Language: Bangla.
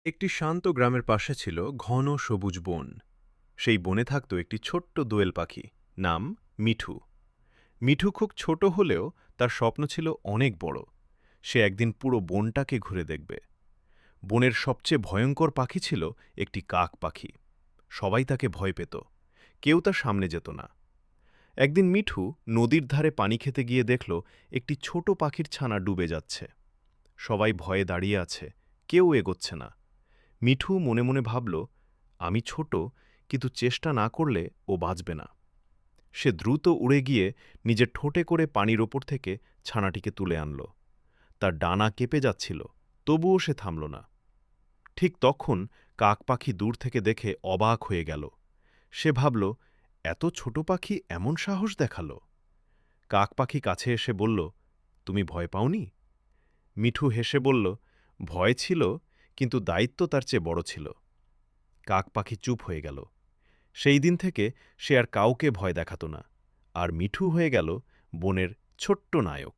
একটি শান্ত গ্রামের পাশে ছিল ঘন সবুজ বন। সেই বনে থাকত একটি ছোট্ট দোয়েল পাখি, নাম মিঠু। মিঠু খুব ছোট হলেও তার স্বপ্ন ছিল অনেক বড়। সে একদিন পুরো বনটাকে ঘুরে দেখবে। বনের সবচেয়ে ভয়ঙ্কর পাখি ছিল একটি কাক পাখি। সবাই তাকে ভয় পেত, কেউ তার সামনে যেত না। একদিন মিঠু নদীর ধারে পানি খেতে গিয়ে দেখল একটি ছোট পাখির ছানা ডুবে যাচ্ছে। সবাই ভয়ে দাঁড়িয়ে আছে, কেউ এগোচ্ছে না। মিঠু মনে মনে ভাবল, আমি ছোট, কিন্তু চেষ্টা না করলে ও বাঁচবে না। সে দ্রুত উড়ে গিয়ে নিজের ঠোঁটে করে পানির ওপর থেকে ছানাটিকে তুলে আনল। তার ডানা কেঁপে যাচ্ছিল, তবুও সে থামল না। ঠিক তখন কাক পাখি দূর থেকে দেখে অবাক হয়ে গেল। সে ভাবল, এত ছোট পাখি এমন সাহস দেখাল। কাক পাখি কাছে এসে বলল, তুমি ভয় পাওনি? মিঠু হেসে বলল, ভয় ছিল, কিন্তু দায়িত্ব তার চেয়ে বড় ছিল। কাক পাখি চুপ হয়ে গেল। সেই দিন থেকে সে আর কাউকে ভয় দেখাত না, আর মিঠু হয়ে গেল বনের ছোট্ট নায়ক।